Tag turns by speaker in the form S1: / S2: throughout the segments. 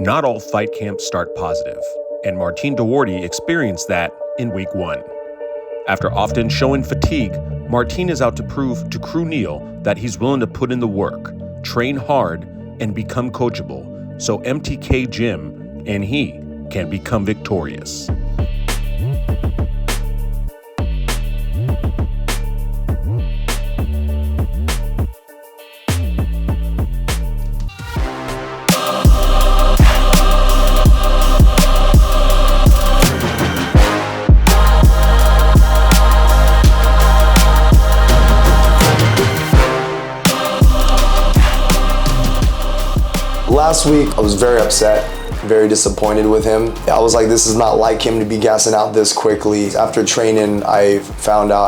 S1: Not all fight camps start positive, and Martin Duarte experienced that in week 1. After often showing fatigue, Martin is out to prove to Kru Neil that he's willing to put in the work, train hard, and become coachable, so MTK GYM and he can become victorious.
S2: Last week, I was very upset, very disappointed with him. I was like, this is not like him to be gassing out this quickly. After training, I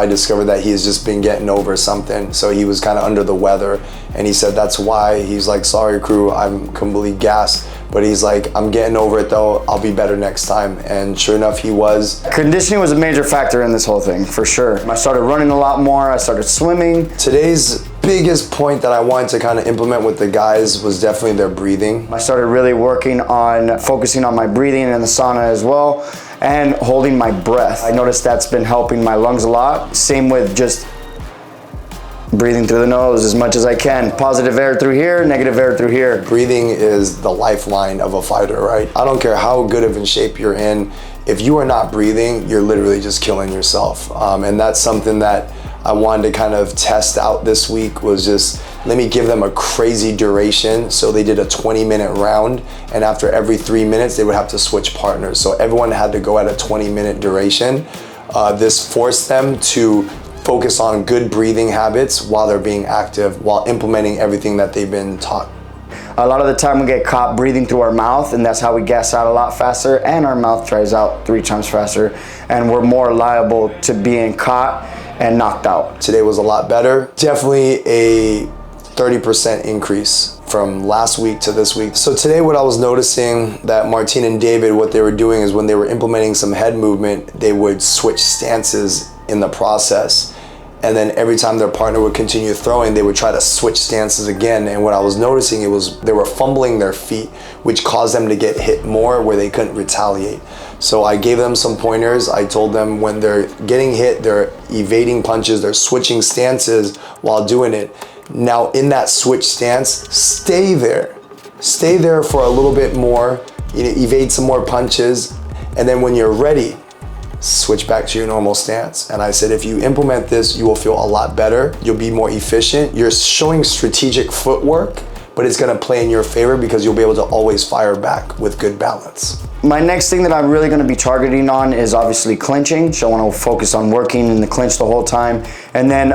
S2: discovered that he's just been getting over something. So he was kind of under the weather. And he said that's why. He's like, sorry, Kru, I'm completely gassed. But he's like, I'm getting over it though, I'll be better next time. And sure enough, he was.
S3: Conditioning was a major factor in this whole thing, for sure. I started running a lot more, I started swimming.
S2: Today's biggest point that I wanted to kind of implement with the guys was definitely their breathing.
S3: I started really working on focusing on my breathing in the sauna as well, and holding my breath. I noticed that's been helping my lungs a lot. Same with just breathing through the nose as much as I can. Positive air through here, negative air through here.
S2: Breathing is the lifeline of a fighter, right? I don't care how good of in shape you're in. If you are not breathing, you're literally just killing yourself. And that's something that I wanted to kind of test out this week, was just let me give them a crazy duration. So they did a 20-minute round, and after every 3 minutes, they would have to switch partners. So everyone had to go at a 20-minute duration. This forced them to focus on good breathing habits while they're being active, while implementing everything that they've been taught.
S3: A lot of the time we get caught breathing through our mouth, and that's how we gas out a lot faster, and our mouth dries out 3 times faster, and we're more liable to being caught and knocked out.
S2: Today was a lot better. Definitely a 30% increase from last week to this week. So today what I was noticing that Martin and David, what they were doing is when they were implementing some head movement, they would switch stances in the process. And then every time their partner would continue throwing, they would try to switch stances again. And what I was noticing, it was they were fumbling their feet, which caused them to get hit more where they couldn't retaliate. So I gave them some pointers. I told them when they're getting hit, they're evading punches, they're switching stances while doing it. Now in that switch stance, stay there. Stay there for a little bit more, evade some more punches. And then when you're ready, switch back to your normal stance. And I said, if you implement this, you will feel a lot better. You'll be more efficient. You're showing strategic footwork, but it's gonna play in your favor because you'll be able to always fire back with good balance.
S3: My next thing that I'm really gonna be targeting on is obviously clinching. So I wanna focus on working in the clinch the whole time. And then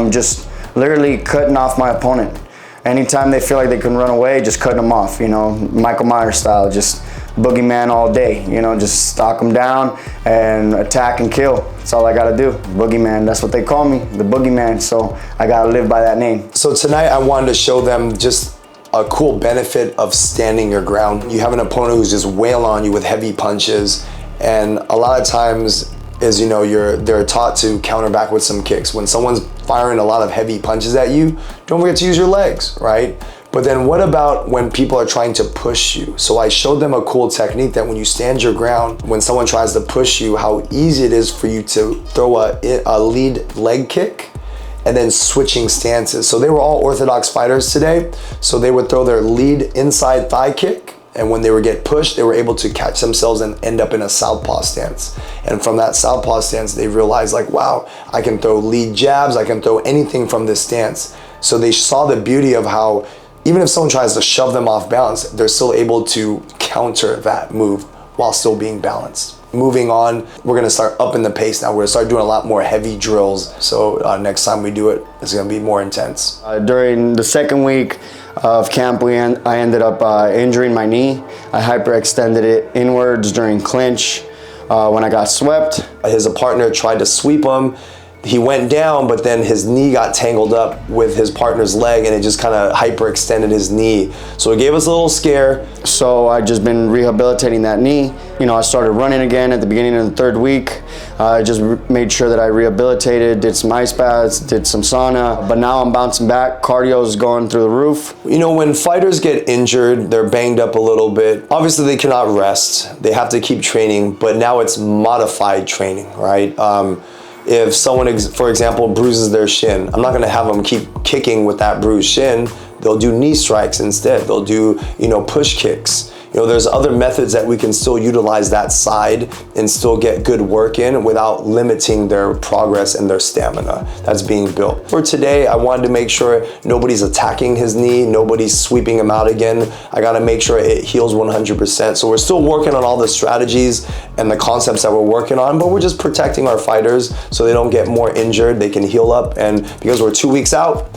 S3: just literally cutting off my opponent. Anytime they feel like they can run away, just cutting them off, Michael Myers style, just boogeyman all day, just stalk them down and attack and kill. That's all I gotta do. Boogeyman, that's what they call me, the boogeyman, so I gotta live by that name.
S2: So tonight I wanted to show them just a cool benefit of standing your ground. You have an opponent who's just wailing on you with heavy punches, and a lot of times is, they're taught to counter back with some kicks. When someone's firing a lot of heavy punches at you, don't forget to use your legs, right? But then what about when people are trying to push you? So I showed them a cool technique that when you stand your ground, when someone tries to push you, how easy it is for you to throw a lead leg kick and then switching stances. So they were all orthodox fighters today. So they would throw their lead inside thigh kick, and when they would get pushed, they were able to catch themselves and end up in a southpaw stance. And from that southpaw stance, they realized like, wow, I can throw lead jabs, I can throw anything from this stance. So they saw the beauty of how even if someone tries to shove them off balance, they're still able to counter that move while still being balanced. Moving on, we're gonna start upping the pace now. We're gonna start doing a lot more heavy drills. So next time we do it, it's gonna be more intense.
S3: During the second week of camp, I ended up injuring my knee. I hyperextended it inwards during clinch when I got swept.
S2: His partner tried to sweep him, he went down, but then his knee got tangled up with his partner's leg and it just kind of hyperextended his knee. So it gave us a little scare.
S3: So I just been rehabilitating that knee. You know, I started running again at the beginning of the 3rd week. I just made sure that I rehabilitated, did some ice baths, did some sauna, but now I'm bouncing back. Cardio's going through the roof.
S2: You know, when fighters get injured, they're banged up a little bit. Obviously they cannot rest. They have to keep training, but now it's modified training, right? If someone, for example, bruises their shin, I'm not gonna have them keep kicking with that bruised shin. They'll do knee strikes instead. They'll do, you know, push kicks. You know, there's other methods that we can still utilize that side and still get good work in without limiting their progress and their stamina that's being built. For today, I wanted to make sure nobody's attacking his knee, nobody's sweeping him out again. I gotta make sure it heals 100%. So we're still working on all the strategies and the concepts that we're working on, but we're just protecting our fighters so they don't get more injured, they can heal up, and because we're 2 weeks out,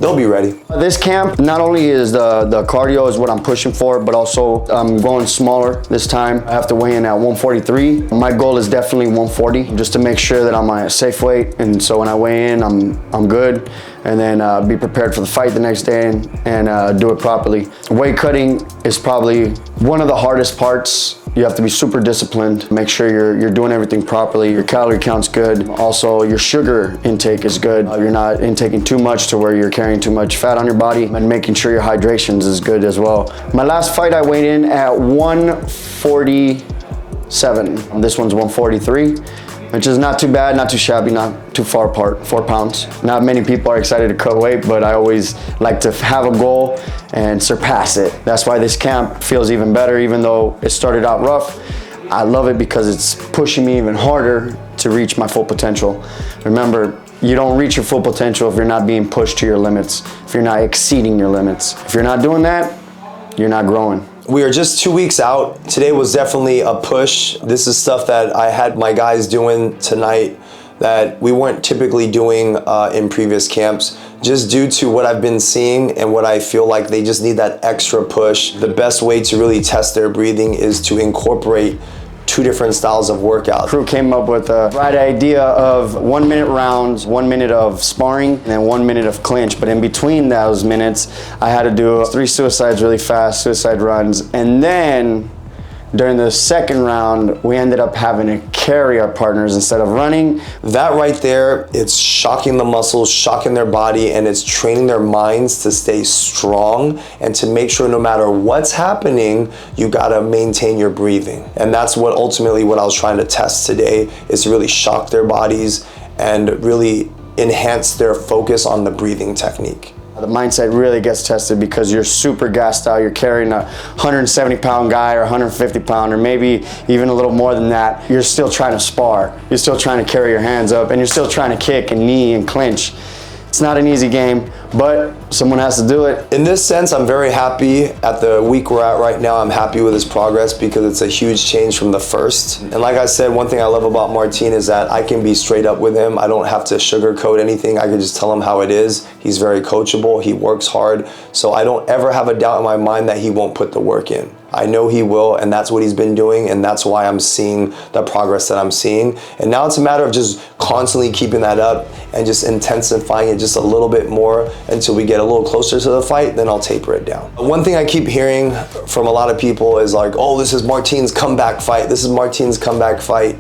S2: they'll be ready.
S3: This camp, not only is the cardio is what I'm pushing for, but also I'm going smaller this time. I have to weigh in at 143. My goal is definitely 140, just to make sure that I'm at a safe weight. And so when I weigh in, I'm good. And then be prepared for the fight the next day and do it properly. Weight cutting is probably one of the hardest parts. You have to be super disciplined. Make sure you're doing everything properly. Your calorie count's good. Also, your sugar intake is good. You're not intaking too much to where you're carrying too much fat on your body, and making sure your hydrations is good as well. My last fight, I weighed in at 147. This one's 143. Which is not too bad, not too shabby, not too far apart, 4 pounds. Not many people are excited to cut weight, but I always like to have a goal and surpass it. That's why this camp feels even better, even though it started out rough. I love it because it's pushing me even harder to reach my full potential. Remember, you don't reach your full potential if you're not being pushed to your limits, if you're not exceeding your limits. If you're not doing that, you're not growing.
S2: We are just 2 weeks out. Today was definitely a push. This is stuff that I had my guys doing tonight that we weren't typically doing in previous camps, just due to what I've been seeing and what I feel like they just need that extra push. The best way to really test their breathing is to incorporate 2 different styles of workout.
S3: Kru came up with a right idea of 1 minute rounds, 1 minute of sparring, and then 1 minute of clinch. But in between those minutes, I had to do 3 suicides really fast, suicide runs. And then during the second round, we ended up having to carry our partners instead of running.
S2: That right there, it's shocking the muscles, shocking their body, and it's training their minds to stay strong and to make sure no matter what's happening, you gotta maintain your breathing. And that's what ultimately what I was trying to test today, is to really shock their bodies and really enhance their focus on the breathing technique.
S3: The mindset really gets tested because you're super gassed out. You're carrying a 170-pound guy or 150-pound or maybe even a little more than that. You're still trying to spar. You're still trying to carry your hands up, and you're still trying to kick and knee and clinch. It's not an easy game, but someone has to do it.
S2: In this sense, I'm very happy at the week we're at right now. I'm happy with his progress because it's a huge change from the first. And like I said, one thing I love about Martin is that I can be straight up with him. I don't have to sugarcoat anything. I can just tell him how it is. He's very coachable. He works hard. So I don't ever have a doubt in my mind that he won't put the work in. I know he will, and that's what he's been doing, and that's why I'm seeing the progress that I'm seeing. And now it's a matter of just constantly keeping that up and just intensifying it just a little bit more until we get a little closer to the fight, then I'll taper it down. One thing I keep hearing from a lot of people is like, oh, this is Martin's comeback fight. This is Martin's comeback fight.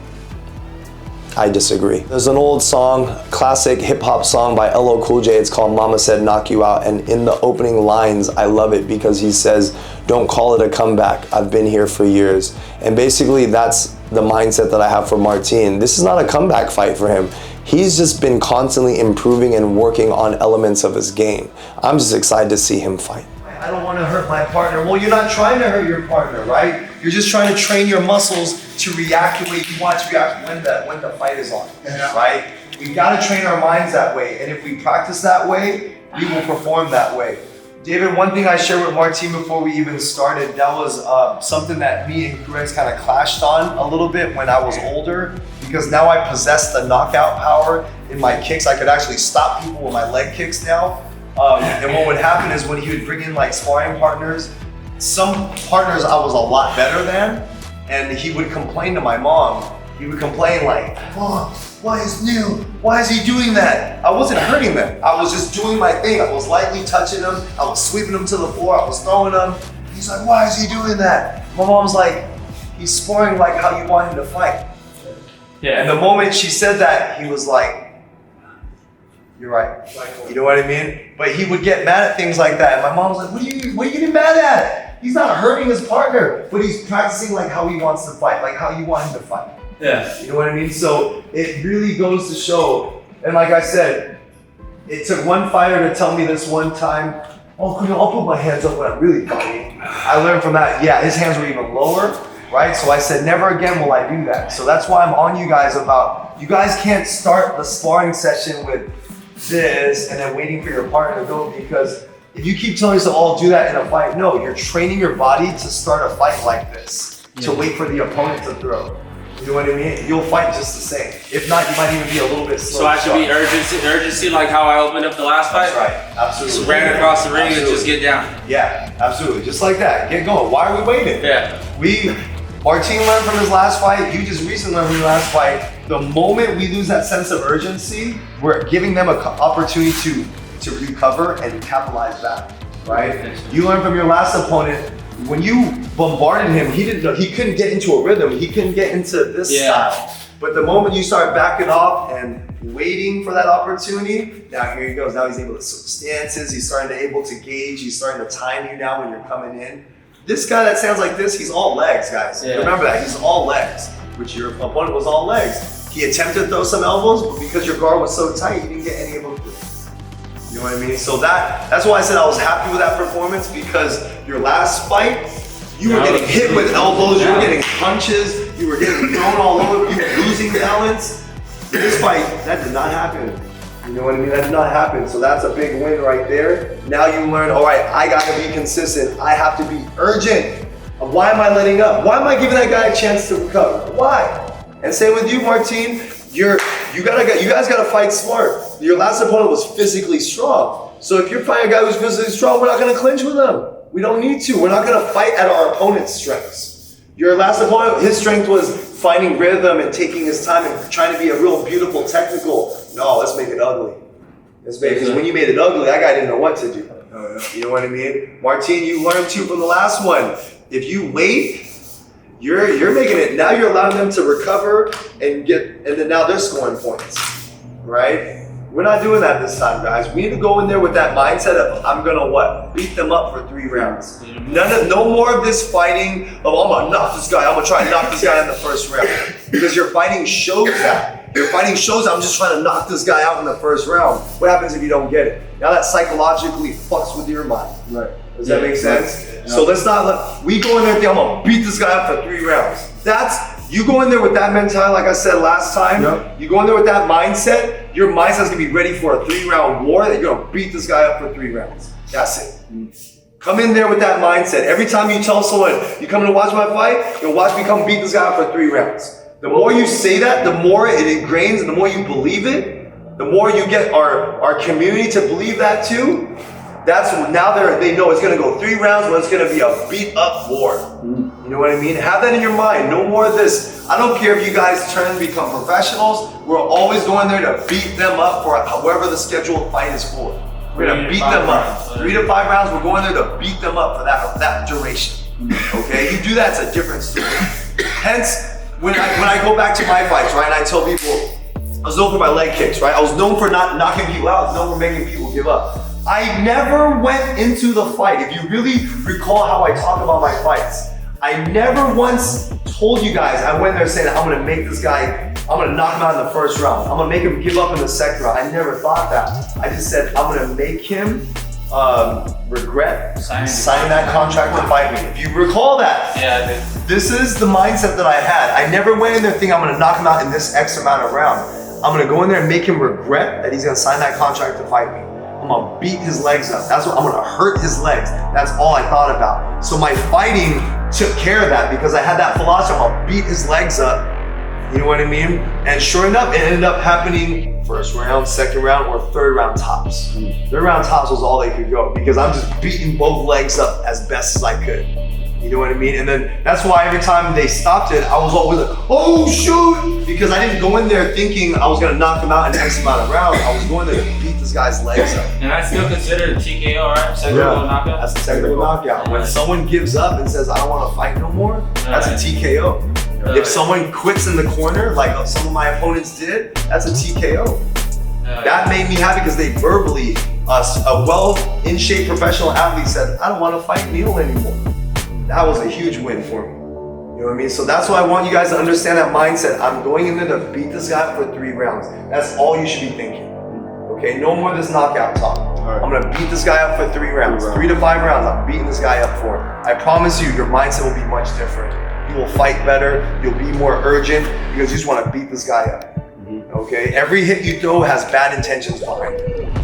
S2: I disagree. There's an old song, classic hip hop song by LL Cool J. It's called Mama Said Knock You Out. And in the opening lines, I love it because he says, don't call it a comeback. I've been here for years. And basically that's the mindset that I have for Martin. This is not a comeback fight for him. He's just been constantly improving and working on elements of his game. I'm just excited to see him fight. I don't want to hurt my partner. Well, you're not trying to hurt your partner, right? You're just trying to train your muscles to react the way you want to react when the fight is on, right? We've got to train our minds that way. And if we practice that way, we will perform that way. David, one thing I shared with Martin before we even started, that was something that me and Kru kind of clashed on a little bit when I was older, because now I possess the knockout power in my kicks. I could actually stop people with my leg kicks now. And what would happen is when he would bring in like sparring partners, some partners I was a lot better than, and he would complain to my mom. He would complain like, Mom, why is he doing that? I wasn't hurting them. I was just doing my thing. I was lightly touching them. I was sweeping them to the floor. I was throwing them. He's like, why is he doing that? My mom's like, he's sparring like how you want him to fight. Yeah. And the moment she said that, he was like, you're right. You know what I mean? But he would get mad at things like that. And my mom was like, what are you getting mad at? He's not hurting his partner, but he's practicing like how he wants to fight, like how you want him to fight.
S4: Yeah.
S2: You know what I mean? So it really goes to show, and like I said, it took one fighter to tell me this one time, oh, Kru Neil, I'll put my hands up when I'm really fighting. I learned from that, yeah, his hands were even lower, right? So I said, never again will I do that. So that's why I'm on you guys about, you guys can't start the sparring session with this and then waiting for your partner to go, because if you keep telling yourself, oh, I'll do that in a fight, no, you're training your body to start a fight like this, to wait for the opponent to throw. You know what I mean? You'll fight just the same. If not, you might even be a little bit slow.
S4: So I should be urgency like how I opened up the last fight?
S2: That's right, absolutely.
S4: Just ran across the ring and just get down.
S2: Yeah, absolutely, just like that. Get going. Why are we waiting?
S4: Yeah.
S2: Martin learned from his last fight, you just recently learned from your last fight. The moment we lose that sense of urgency, we're giving them an opportunity to recover and capitalize back, right? You learned from your last opponent, when you bombarded him, he couldn't get into a rhythm. He couldn't get into this style. But the moment you start backing off and waiting for that opportunity, now here he goes. Now he's able to switch stances. He's starting to able to gauge. He's starting to time you now when you're coming in. This guy that sounds like this, he's all legs, guys. Yeah. Remember that, he's all legs, which your opponent was all legs. He attempted to throw some elbows, but because your guard was so tight, you didn't get any of them. You know what I mean? So that's why I said I was happy with that performance, because your last fight, you were getting hit with elbows, you were getting punches, you were getting thrown all over, you were losing balance. This fight, that did not happen. You know what I mean? That did not happen. So that's a big win right there. Now you learn, all right, I gotta be consistent. I have to be urgent. Why am I letting up? Why am I giving that guy a chance to recover? Why? And same with you, Martin. You guys gotta fight smart. Your last opponent was physically strong. So if you're fighting a guy who's physically strong, we're not gonna clinch with him. We don't need to. We're not gonna fight at our opponent's strengths. Your last opponent, his strength was finding rhythm and taking his time and trying to be a real beautiful technical. No, let's make it ugly. Because when you made it ugly, that guy didn't know what to do. You know what I mean? Martin, you learned too from the last one. If you wait, you're making it, now you're allowing them to recover and then now they're scoring points, right? We're not doing that this time, guys. We need to go in there with that mindset of, I'm gonna what? Beat them up for 3 rounds. No more of this fighting of, I'm gonna knock this guy, I'm gonna try and knock this guy in the first round. Because your fighting shows that. Your fighting shows I'm just trying to knock this guy out in the first round. What happens if you don't get it? Now that psychologically fucks with your mind. Right. Does that make sense? Yeah. So let's not we go in there and think, I'm gonna beat this guy up for 3 rounds. You go in there with that mentality, like I said last time, you go in there with that mindset, your mindset's gonna be ready for a 3-round war, that you're gonna beat this guy up for 3 rounds. That's it. Come in there with that mindset. Every time you tell someone, you come to watch my fight, you'll watch me come beat this guy up for 3 rounds. The more you say that, the more it ingrains, and the more you believe it, the more you get our community to believe that too. That's now they know it's gonna go 3 rounds, but it's gonna be a beat up war. You know what I mean? Have that in your mind. No more of this. I don't care if you guys turn and become professionals. We're always going there to beat them up for however the scheduled fight is for. We're gonna beat them up. 3 to 5 rounds, we're going there to beat them up for that duration. Okay? You do that, it's a different story. Hence, when I go back to my fights, right, and I tell people, I was known for my leg kicks, right? I was known for not knocking people out. I was known for making people give up. I never went into the fight. If you really recall how I talk about my fights, I never once told you guys, I went there saying, I'm gonna make this guy, I'm gonna knock him out in the first round. I'm gonna make him give up in the second round. I never thought that. I just said, I'm gonna make him regret signing that contract to fight me. If you recall that, yeah, I did. This is the mindset that I had. I never went in there thinking I'm gonna knock him out in this X amount of round. I'm gonna go in there and make him regret that he's gonna sign that contract to fight me. I'm gonna beat his legs up. That's what I'm gonna hurt his legs. That's all I thought about. So my fighting took care of that because I had that philosophy. I'm gonna beat his legs up. You know what I mean? And sure enough, it ended up happening first round, second round, or third round tops. Third round tops was all they could go because I'm just beating both legs up as best as I could. You know what I mean? And then that's why every time they stopped it, I was always like, oh shoot! Because I didn't go in there thinking I was gonna knock him out in X amount of rounds. I was going there to beat this guy's legs up.
S4: And that's still considered a TKO, right? Technical knockout?
S2: That's a technical knockout. When someone gives up and says, I don't wanna fight no more, that's a TKO. If someone quits in the corner, like some of my opponents did, that's a TKO. That made me happy because they verbally, a well in shape professional athlete said, I don't wanna fight Neil anymore. That was a huge win for me. You know what I mean? So that's why I want you guys to understand that mindset. I'm going in there to beat this guy for 3 rounds. That's all you should be thinking. Okay, no more of this knockout talk. I'm gonna beat this guy up for 3 rounds. 3 to 5 rounds, I'm beating this guy up for. I promise you, your mindset will be much different. You will fight better, you'll be more urgent because you just wanna beat this guy up. Okay, every hit you throw has bad intentions behind it.